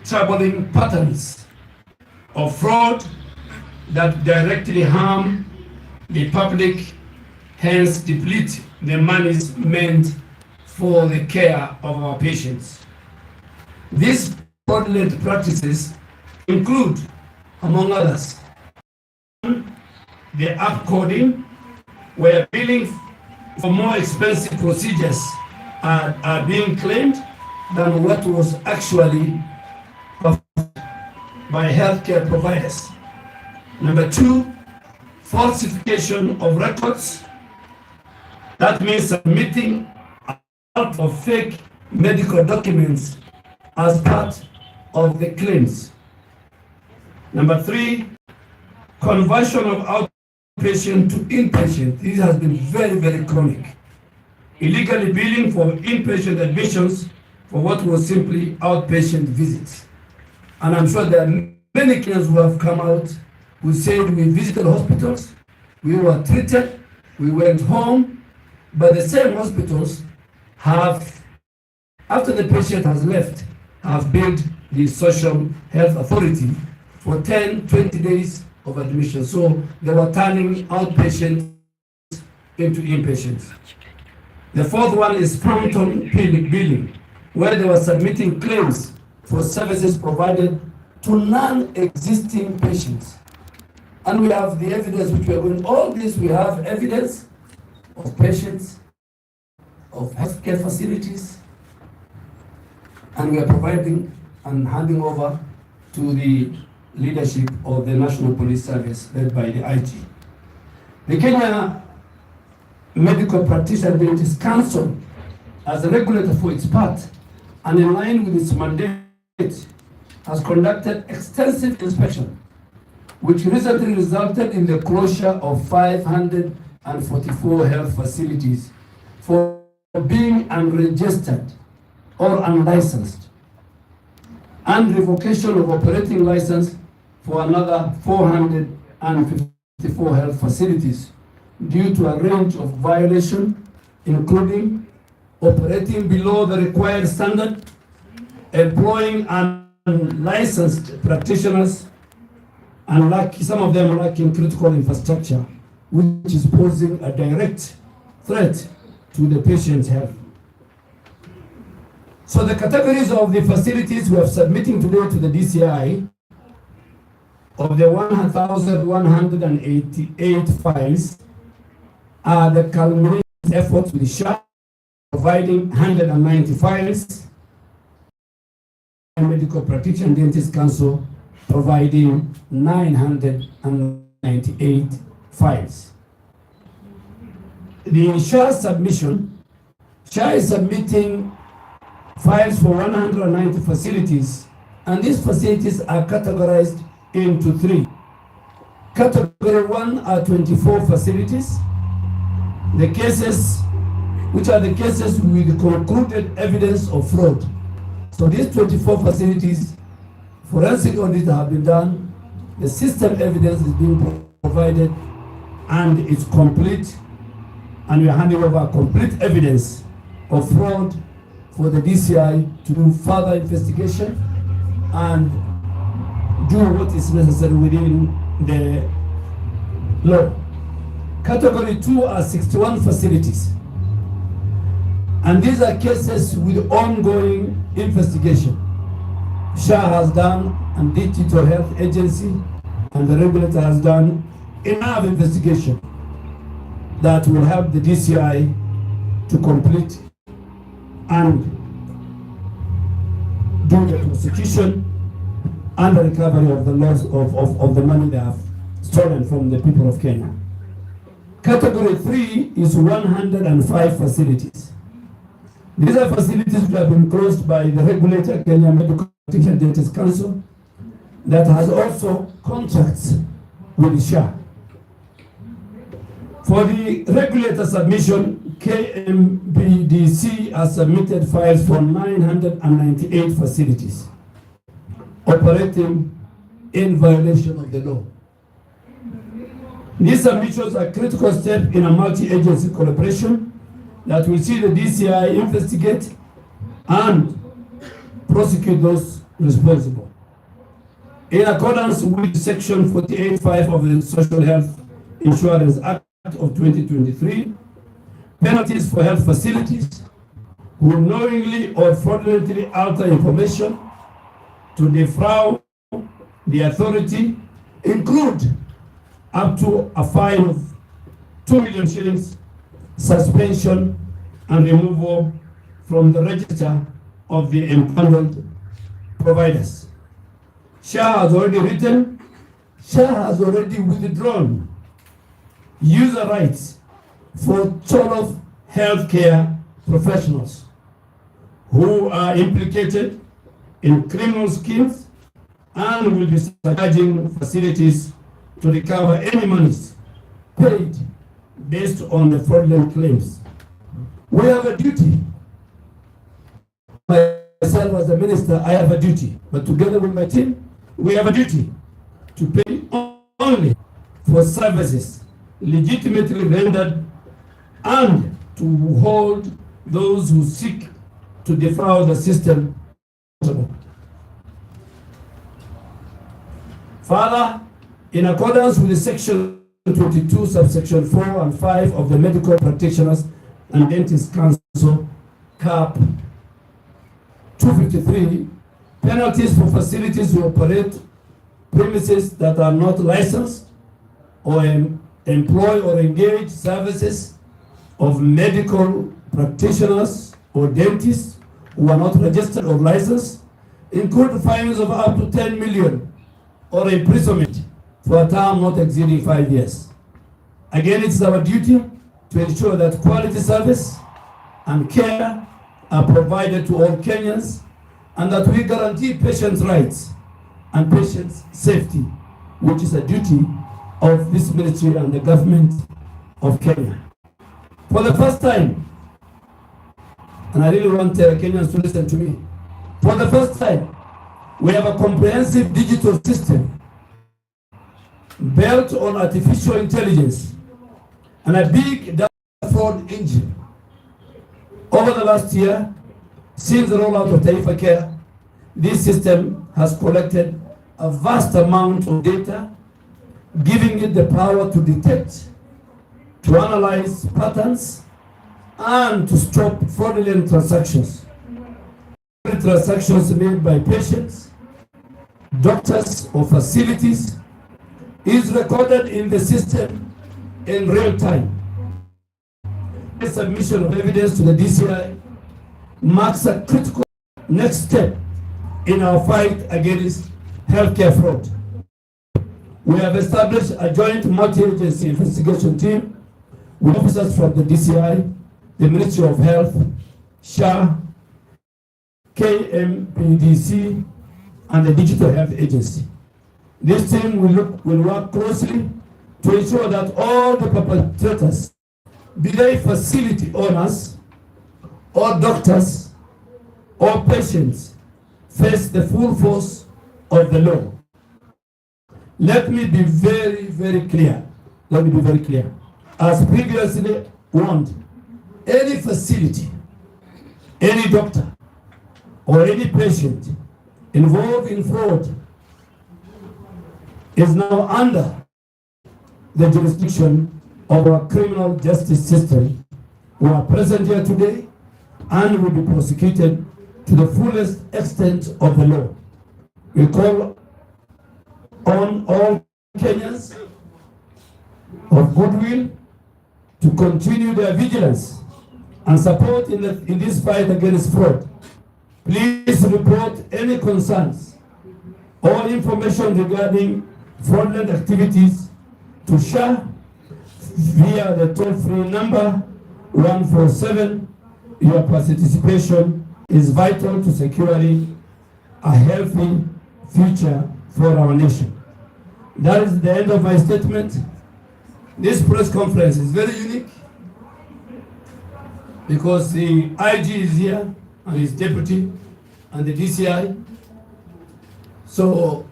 troubling patterns of fraud that directly harm the public, hence deplete the monies meant for the care of our patients. These fraudulent practices include, among others, the upcoding, where billing for more expensive procedures are being claimed than what was actually performed by healthcare providers. Number two, falsification of records. That means submitting a lot of fake medical documents as part of the claims. Number three, conversion of outpatient to inpatient. This has been very, very chronic. Illegally billing for inpatient admissions for what was simply outpatient visits. And I'm sure there are many Kenyans who have come out who said we visited hospitals, we were treated, we went home, but the same hospitals have, after the patient has left, have billed the social health authority for 10, 20 days of admission. So they were turning outpatients into inpatients. The fourth one is phantom billing, where they were submitting claims for services provided to non-existing patients. And we have the evidence which we are going, all this we have evidence of patients, of healthcare facilities, and we are providing and handing over to the leadership of the National Police Service led by the IG. The Kenya Medical Practitioner Dentist Council, as a regulator for its part and in line with its mandate, has conducted extensive inspection, which recently resulted in the closure of 544 health facilities for being unregistered or unlicensed, and revocation of operating license for another 454 health facilities due to a range of violations, including operating below the required standard, employing unlicensed practitioners, and some of them lacking critical infrastructure, which is posing a direct threat to the patient's health. So the categories of the facilities we are submitting today to the DCI, of the 1,188 files, are the culminating efforts with the SHA, providing 190 files, and Medical Practitioner Dentist Council providing 998 files. The SHA submission, SHA is submitting files for 190 facilities, and these facilities are categorized into three. Category 1 are 24 facilities. The cases, which are the cases with concluded evidence of fraud. So these 24 facilities, forensic audits have been done, the system evidence is being provided, and it's complete, and we are handing over complete evidence of fraud for the DCI to do further investigation and do what is necessary within the law. Category 2 are 61 facilities, and these are cases with ongoing investigation. SHA has done, and Digital Health Agency and the regulator has done enough investigation that will help the DCI to complete and do the prosecution and the recovery of the loss of the money they have stolen from the people of Kenya. Category 3 is 105 facilities. These are facilities that have been closed by the regulator, Kenya Medical Practitioner Dentist Council, that has also contracts with SHA. For the regulator submission, KMBDC has submitted files for 998 facilities operating in violation of the law. These submissions are a critical step in a multi-agency collaboration that will see the DCI investigate and prosecute those responsible. In accordance with Section 48.5 of the Social Health Insurance Act of 2023, penalties for health facilities who knowingly or fraudulently alter information to defraud the authority include up to a fine of 2 million shillings, suspension, and removal from the register of the empaneled providers. SHA has already written, SHA has already withdrawn user rights for 12 healthcare professionals who are implicated in criminal schemes and will be charging facilities to recover any monies paid based on the fraudulent claims. We have a duty. Myself as a minister, I have a duty, but together with my team, we have a duty to pay only for services legitimately rendered and to hold those who seek to defraud the system. Further, in accordance with the Section 22, subsection 4 and 5 of the Medical Practitioners and Dentists Council, CAP 253, penalties for facilities who operate premises that are not licensed or employ or engage services of medical practitioners or dentists who are not registered or licensed include fines of up to 10 million or imprisonment for a term not exceeding 5 years. Again, it's our duty to ensure that quality service and care are provided to all Kenyans and that we guarantee patients' rights and patients' safety, which is a duty of this ministry and the government of Kenya. For the first time, and I really want Kenyans to listen to me, for the first time, we have a comprehensive digital system built on artificial intelligence and a big data fraud engine. Over the last year, since the rollout of Taifa Care, this system has collected a vast amount of data, giving it the power to detect, to analyze patterns, and to stop fraudulent transactions. Transactions made by patients, doctors, or facilities is recorded in the system in real time. The submission of evidence to the DCI marks a critical next step in our fight against healthcare fraud. We have established a joint multi-agency investigation team with officers from the DCI, the Ministry of Health, SHA, KMPDC, and the Digital Health Agency. This team will work closely to ensure that all the perpetrators, be they facility owners, or doctors, or patients, face the full force of the law. Let me be very, very clear. Let me be very clear. As previously warned, any facility, any doctor, or any patient involved in fraud is now under the jurisdiction of our criminal justice system, who are present here today and will be prosecuted to the fullest extent of the law. We call on all Kenyans of goodwill to continue their vigilance and support in this fight against fraud. Please report any concerns or information regarding fraudulent activities to SHA via the toll-free number 147. Your participation is vital to securing a healthy future for our nation. That is the end of my statement. This press conference is very unique because the IG is here and his deputy and the DCI. So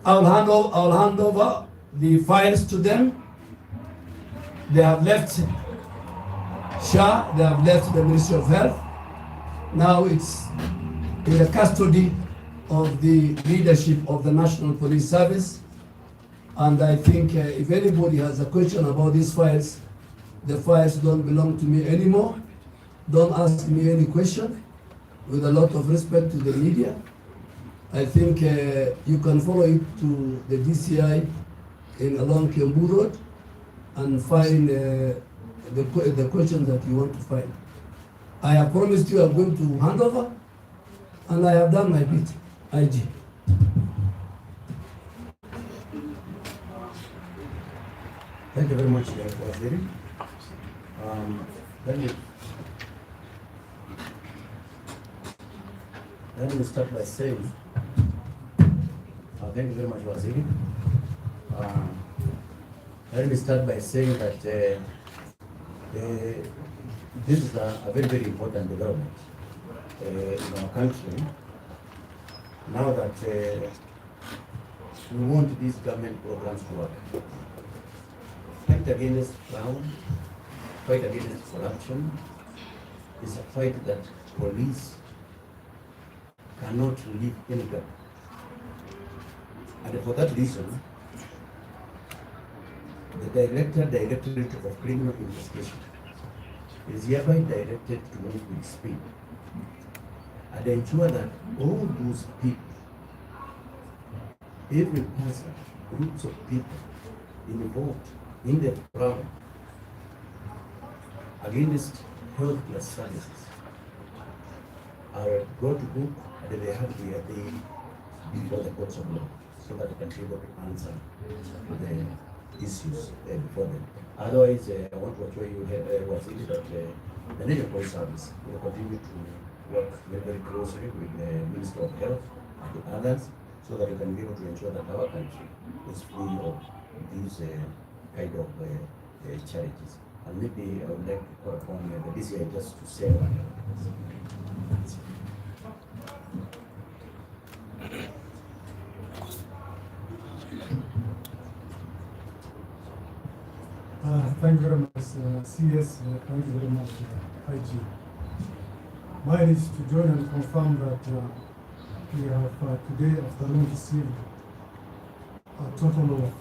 I'll hand over the files to them. They have left SHA, they have left the Ministry of Health. Now it's in the custody of the leadership of the National Police Service. And I think if anybody has a question about these files, the files don't belong to me anymore. Don't ask me any question, with a lot of respect to the media. I think you can follow it to the DCI along Kiambu Road and find the question that you want to find. I have promised you I'm going to hand over, and I have done my bit, IG. Thank you very much, Waziri. Let me start by saying, thank you very much, Waziri. Let me start by saying that this is a very, very important development in our country. Now that we want these government programs to work. Fight against crime, fight against corruption is a fight that police cannot leave any gap. And for that reason, the Directorate of Criminal Investigation is hereby directed to move with speed and ensure that all those people, every person, groups of people involved in the problem against health plus services are brought to book and they have their day before the courts of law so that they can be able to answer the issues before them. Otherwise, I want to assure you that the National Police Service will continue to work very, very closely with the Minister of Health and others so that we can be able to ensure that our country is free of these kind of charities. And maybe I would like to call upon the DCI just to say one. Thank you very much, CS. Thank you very much, IG. Mine is to join and confirm that we have today, afternoon, received a total of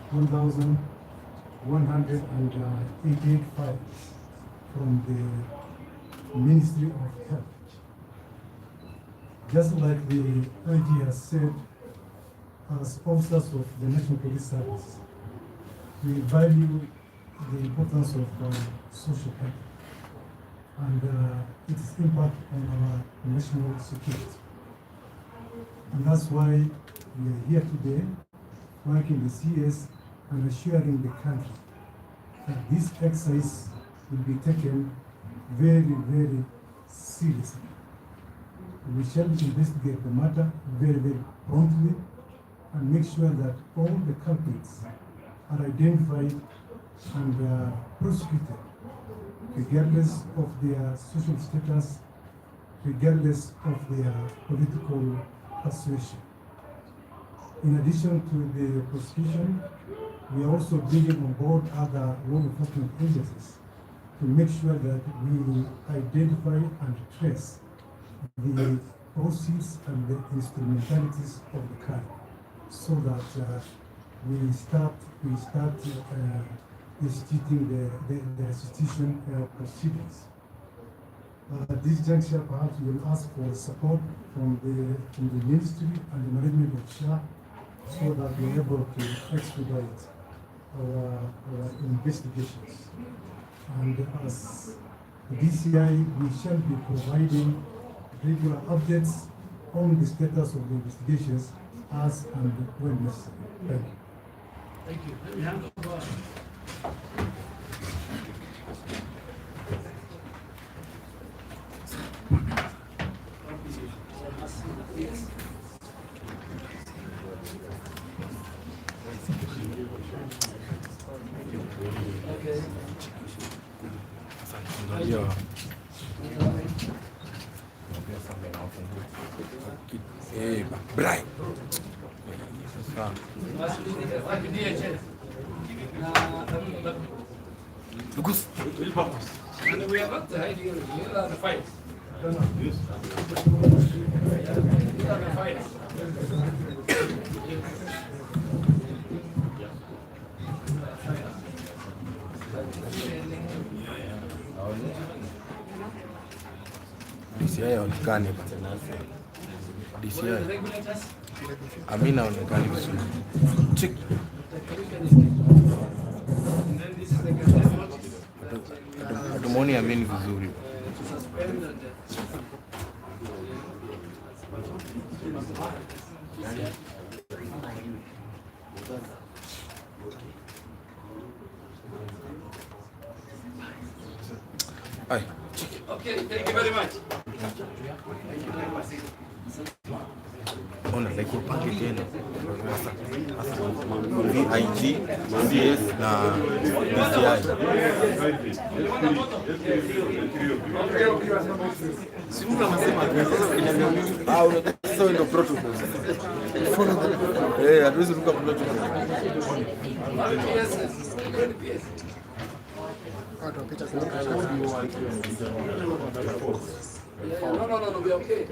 1,188 files from the Ministry of Health. Just like the IG has said, as officers of the National Police Service, we value the importance of social health and its impact on our national security. And that's why we are here today, thanking the CS and assuring the country that this exercise will be taken very, very seriously. We shall investigate the matter very, very promptly and make sure that all the culprits are identified and prosecuted, regardless of their social status, regardless of their political persuasion. In addition to the prosecution, we are also bringing on board other law enforcement agencies to make sure that we identify and trace the proceeds and the instrumentalities of the crime, so that we start instituting the restitution proceedings. At this juncture, perhaps we will ask for support from the ministry and the management of SHA, so that we are able to expedite our investigations. And as the DCI, we shall be providing regular updates on the status of the investigations as and when necessary. Thank you. Thank you. Let me hand over. Brian. And we are not hiding the files. DCI haonekani. DCI Amin haonekani vizuri. Hatumwoni Amin vizuri. Ay. Okay, thank you very much. Ona like upange tena. IG, CS na DCI. Simu anasema sasa ndio protocol. Hatuwezi ruka protocol. No, we okay.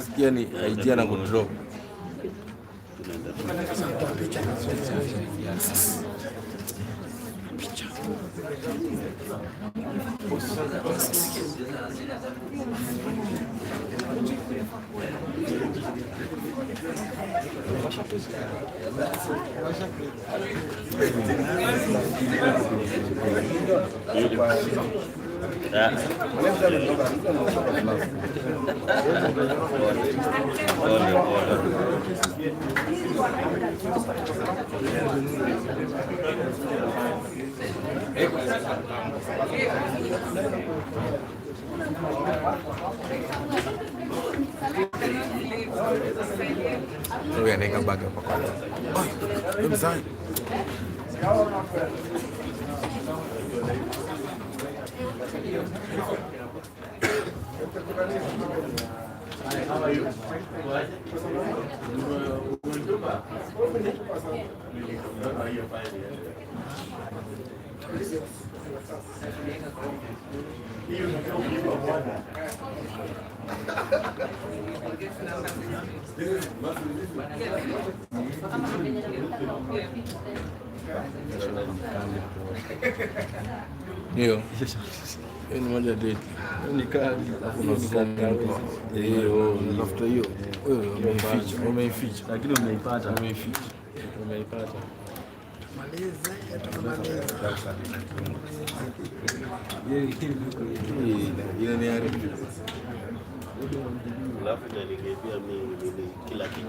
Sikia ni IG na kudrop. Wewe nenda baga kwa kwa. Ai, mzai. How are you? Ndio. Ni moja date. Ni kali. Unatafuta hiyo. Wewe umeificha. Lakini umeipata. Umeipata. Ile ni yari. Alafu niligebia mimi kila kitu.